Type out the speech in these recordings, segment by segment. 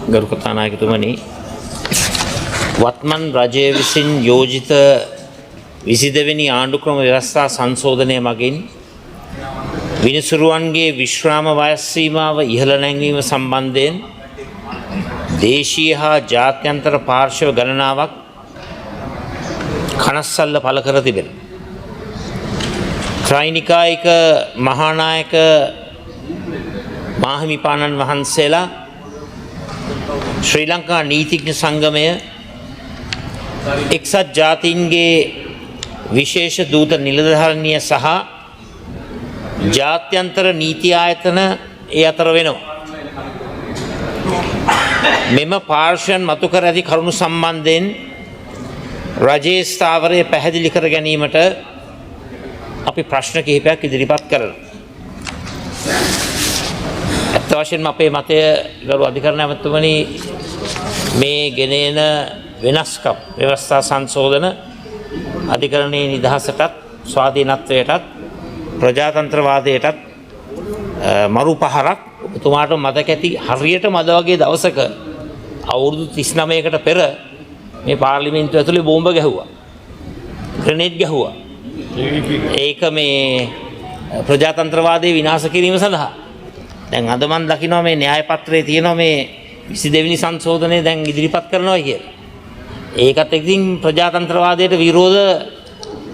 ගරු කතානායකතුමනි වත්මන් රජය විසින් යෝජිත 22 වෙනි ආණ්ඩුක්‍රම ව්‍යවස්ථා සංශෝධනය මගින් විනිසුරුවන්ගේ විශ්‍රාම වයස් සීමාව ඉහළ නැංවීම සම්බන්ධයෙන් දේශීය හා ජාත්‍යන්තර පාර්ශ්ව ගණනාවක් කනස්සල්ල පළ කර තිබෙනවා. ත්‍රිනිකායික මහානායක මාහිමිපාණන් වහන්සේලා ශ්‍රී ලංකා නීතිඥ සංගමය එක්සත් ජාතීන්ගේ විශේෂ දූත නිලධාරිනිය සහ ජාත්‍යන්තර නීති ආයතන ඒ අතර වෙනවා. මෙම පාර්ශ්වයන් මතු කර ඇති කරුණු සම්බන්ධයෙන් රජයේ ස්ථාවරය පැහැදිලි කර ගැනීමට අපි ප්‍රශ්න කිහිපයක් ඉදිරිපත් කරනවා. ඇත්ත වශයෙන්ම අපේ මතය ගරු අධිකරණ ඇමතුමනි මේ ගෙනෙන වෙනස්කම් ව්‍යවස්ථා සංශෝධන අධිකරණයේ නිදහසටත් ස්වාධීනත්වයටත් ප්‍රජාතන්ත්‍රවාදයටත් මරු පහරක් ඔබතුමාට මතක ඇති හරියට මද වගේ දවසක අවුරුදු 39කට පෙර මේ පාර්ලිමේන්තුව ඇතුලේ බෝම්බ ගැහුවා. ග්‍රනේඩ් ගැහුවා. ඒක මේ ප්‍රජාතන්ත්‍රවාදයේ විනාශ කිරීම සඳහා. දැන් අද මම දකිනවා මේ න්‍යාය පත්‍රයේ තියෙනවා මේ 22 වෙනි සංශෝධනය දැන් ඉදිරිපත් කරනවා කියලා. ඒකත් ඉතින් ප්‍රජාතන්ත්‍රවාදයට විරෝධ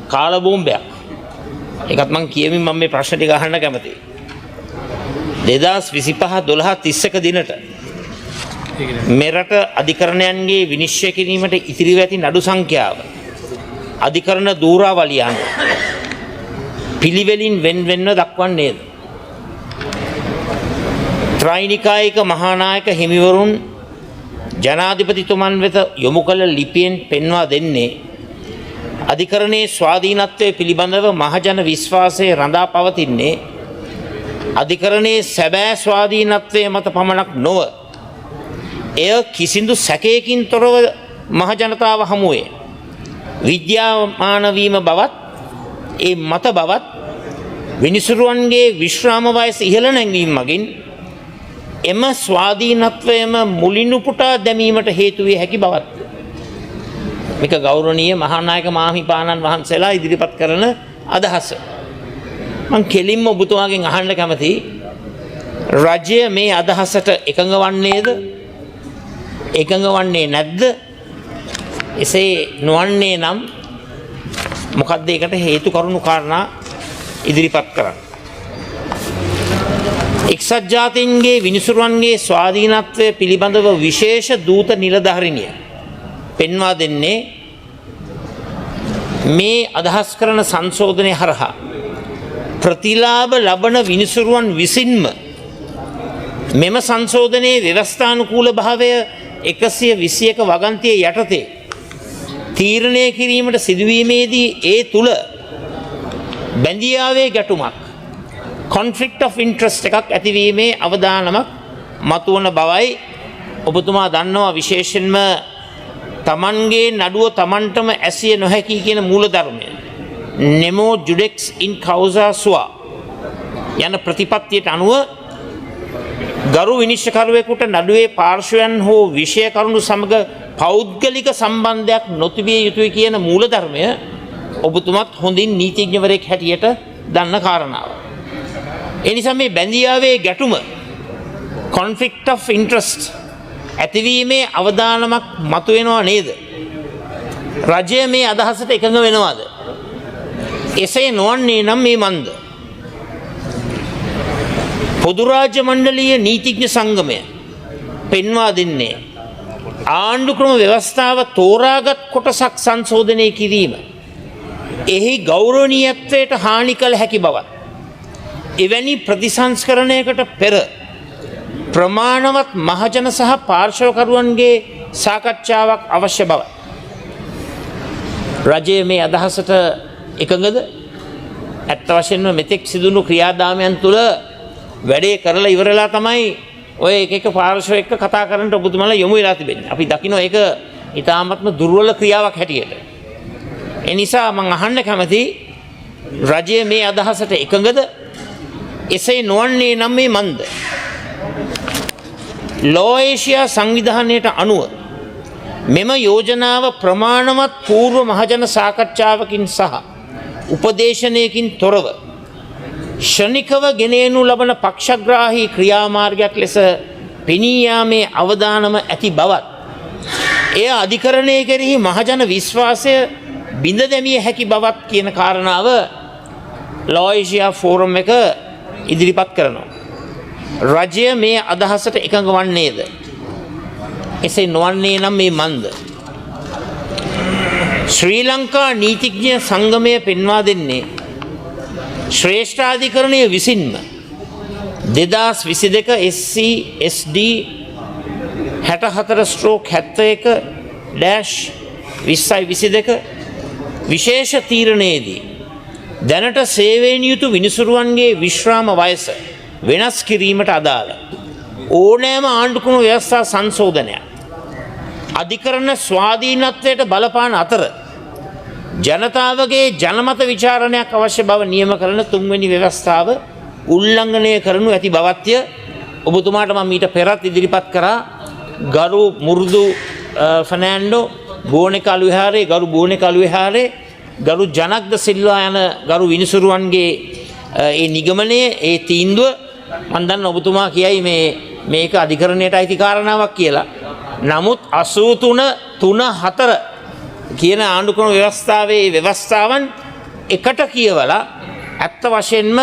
කාල බෝම්බයක්. ඒකත් මම කියමින් මම මේ ප්‍රශ්න ටික අහන්න කැමතියි. 2025-12-31 දිනට මෙරට අධිකරණයන්ගේ විනිශ්චය කිරීමට ඉතිරිව ඇති නඩු සංඛ්‍යාව අධිකරණ දූරාවලියන් පිළිවෙලින් වෙන්වෙන්ව දක්වන්නේද? ත්‍රිනිකායික මහානායක හිමිවරුන් ජනාධිපතිතුමන් වෙත යොමු කළ ලිපියෙන් පෙන්වා දෙන්නේ අධිකරණයේ ස්වාධීනත්වය පිළිබඳව මහජන විශ්වාසය රඳා පවතින්නේ අධිකරණයේ සැබෑ ස්වාධීනත්වය මත පමණක් නොව එය කිසිදු සැකයකින් තොරව මහජනතාව හමුවේ විද්‍යාමාන වීම බවත් ඒ මත බවත් විනිසුරුවන්ගේ විශ්‍රාම වයස ඉහළ නැංවීම මගින් එම ස්වාධීනත්වයම මුලිනුපුටා දැමීමට හේතු විය හැකි බවත් මේක ගෞරවනීය මහානායක මාහිමිපාණන් වහන්සේලා ඉදිරිපත් කරන අදහස. මම කෙලින්ම ඔබතුමාගෙන් අහන්න කැමතියි රජය මේ අදහසට එකඟ වන්නේද? එකඟ වන්නේ නැද්ද? එසේ නොවන්නේ නම් මොකක්ද ඒකට හේතු කරුණු කාරණා ඉදිරිපත් කරන්න. එක්සත් ජාතීන්ගේ විනිසුරුවන්ගේ ස්වාධීනත්වය පිළිබඳව විශේෂ දූත නිලධාරිනිය පෙන්වා දෙන්නේ මේ අදහස් කරන සංශෝධනය හරහා ප්‍රතිලාභ ලබන විනිසුරුවන් විසින්ම මෙම සංශෝධනයේ ව්‍යවස්ථානුකූල භාවය 121 වගන්තිය යටතේ තීරණය කිරීමට සිදුවීමේදී ඒ තුල බැඳියාවේ ගැටුමක් conflict of interest එකක් ඇතිවීමේ අවදානමක් මතුවන බවයි ඔබතුමා දන්නවා. විශේෂයෙන්ම තමන්ගේ නඩුව තමන්ටම ඇසිය නොහැකි කියන මූලධර්මය nemo judex in causa sua යන ප්‍රතිපත්තියට අනුව ගරු විනිශ්චයකරුවෙකුට නඩුවේ පාර්ශ්වයන් හෝ විෂය කරුණු සමග පෞද්ගලික සම්බන්ධයක් නොතිබිය යුතුයි කියන මූලධර්මය ඔබතුමත් හොඳින් නීතිඥවරයෙක් හැටියට දන්න කාරණාව. ඒ නිසා මේ බැඳියාවේ ගැටුම conflict of interest ඇතිවීමේ අවදානමක් මතුවෙනවා නේද? රජය මේ අදහසට එකඟ වෙනවද? එසේ නොවන්නේ නම් මේ මන්ද? පොදු රාජ්‍ය මණ්ඩලීය නීතිඥ සංගමය පෙන්වා දෙන්නේ ආණ්ඩුක්‍රම ව්‍යවස්ථාව තෝරාගත් කොටසක් සංශෝධනය කිරීම එහි ගෞරවනීයත්වයට හානි කළ හැකි බවත් එවැනි ප්‍රතිසංස්කරණයකට පෙර ප්‍රමාණවත් මහජන සහ පාර්ශවකරුවන්ගේ සාකච්ඡාවක් අවශ්‍ය බව. රජය මේ අදහසට එකඟද? ඇත්ත වශයෙන්ම මෙතෙක් සිදුණු ක්‍රියාදාමයන් තුළ වැඩේ කරලා ඉවරලා තමයි ඔය එක පාර්ශව එක්ක කතා කරන්න ඔබතුමාලා යොමු වෙලා තිබෙන්නේ. අපි දකිනවා ඒක ඊටාත්ම දුර්වල ක්‍රියාවක් හැටියට. ඒ නිසා මම අහන්න කැමතියි රජය මේ අදහසට එකඟද? එසේ නොවන්නේ නම් මේ මන්ද? ලෝඒෂියා සංවිධානයට අනුව මෙම යෝජනාව ප්‍රමාණවත් පූර්ව මහජන සාකච්ඡාවකින් සහ උපදේශනයකින් තොරව ෂණිකව ගෙනෙනු ලබන පක්ෂග්‍රාහී ක්‍රියාමාර්ගයක් ලෙස පෙනී යාමේ අවදානම ඇති බවත් එය අධිකරණය කෙරෙහි මහජන විශ්වාසය බිඳ දැමිය හැකි බවත් කියන කාරණාව ලෝඒෂියා ෆෝරම් එක ඉදිරිපත් කරනවා. රජය මේ අදහසට එකඟ වන්නේද? එසේ නොවන්නේ නම් මේ මන්ද? ශ්‍රී ලංකා නීතිඥ සංගමය පෙන්වා දෙන්නේ ශ්‍රේෂ්ඨාධිකරණය විසින්ම 2022 SC SD 64/71-2022 විශේෂ තීරණයේදී දැනට සේවයෙන් යුතු විනිසුරුවන්ගේ විශ්‍රාම වයස වෙනස් කිරීමට අදාළ ඕනෑම ආණ්ඩුක්‍රම ව්‍යවස්ථා සංශෝධනයක් අධිකරණ ස්වාධීනත්වයට බලපාන අතර ජනතාවගේ ජනමත විචාරණයක් අවශ්‍ය බව නියම කරන තුන්වෙනි ව්‍යවස්ථාව උල්ලංඝනය කරනු ඇති බවත්ය ඔබතුමාට මම ඊට පෙරත් ඉදිරිපත් කරා. ගරු මුරුදු ෆර්නෑන්ඩෝ බෝනෙකලු විහාරයේ ගරු බෝනෙකලු විහාරයේ ගරු ජනක්ද සිල්වා යන ගරු විනිසුරුවන්ගේ ඒ නිගමනය ඒ තීන්දුව මම දන්න ඔබතුමා කියයි මේක අධිකරණයට අයිති කාරණාවක් කියලා. නමුත් 83/3/4 කියන ආණ්ඩුක්‍රම ව්‍යවස්ථාවේ ව්‍යවස්ථාවන් එකට කියවලා ඇත්ත වශයෙන්ම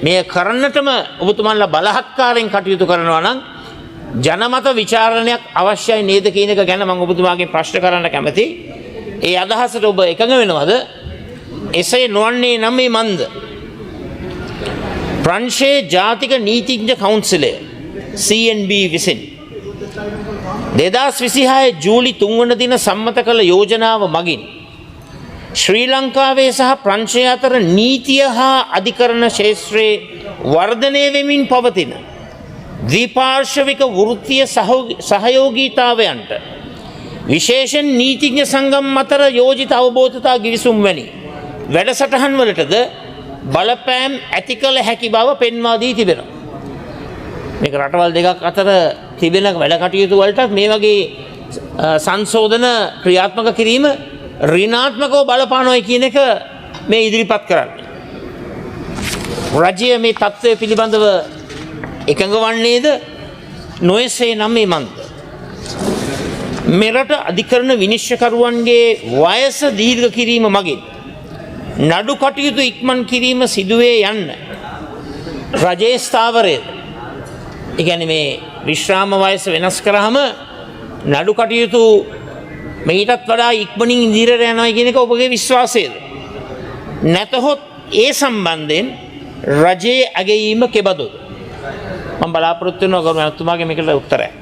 මේ කරන්නටම ඔබතුමාලා බලහත්කාරයෙන් කටයුතු කරනවා නම් ජනමත විචාරණයක් අවශ්‍යයි නේද කියන එක ගැන මම ඔබතුමාගෙන් ප්‍රශ්න කරන්න කැමතියි. ඒ අදහසට ඔබ එකඟ වෙනවද? එසේ නොවන්නේ නම් මේ මන්ද? ප්‍රංශයේ ජාතික නීතිඥ කවුන්සිලය CNB විසින් 2026 ජූලි 3 වන දින සම්මත කළ යෝජනාව මගින් ශ්‍රී ලංකාවේ සහ ප්‍රංශය අතර නීතිය හා අධිකරණ ක්ෂේත්‍රයේ වර්ධනය වෙමින් පවතින ද්විපාර්ශ්වික වෘත්තීය සහයෝගීතාවයන්ට විශේෂයෙන් නීතිඥ සංගම් අතර යෝජිත අවබෝධතා ගිවිසුම් වැනි වැඩසටහන් වලටද බලපෑම් ඇති කළ හැකි බව පෙන්වා දී තිබෙනවා. මේක රටවල් දෙකක් අතර තිබෙන වැඩ කටයුතු වලටත් මේ වගේ සංශෝධන ක්‍රියාත්මක කිරීම ඍණාත්මකව බලපානොයි කියන එක මේ ඉදිරිපත් කරන්නේ. රජය මේ තත්ත්වය පිළිබඳව එකඟ වන්නේද? නොයසේ නම් මේ මන්ද? මෙරට අධිකරණ විනිශ්චයකරුවන්ගේ වයස දීර්ඝ කිරීම මගින් නඩු කටයුතු ඉක්මන් කිරීම සිදුවේ යන්න රජයේ ස්ථාවරයද? ඒ කියන්නේ මේ විශ්‍රාම වයස වෙනස් කරාම නඩු කටයුතු මේකටත් වඩා ඉක්මනින් ඉදිරියට යනවා කියන එක ඔබගේ විශ්වාසයද? නැතහොත් ඒ සම්බන්ධයෙන් රජයේ අගයීම කෙබඳුද? මම බලාපොරොත්තු වෙනවා ගෞරවනීය මහත්මයාගේ මේකට උත්තරයක්.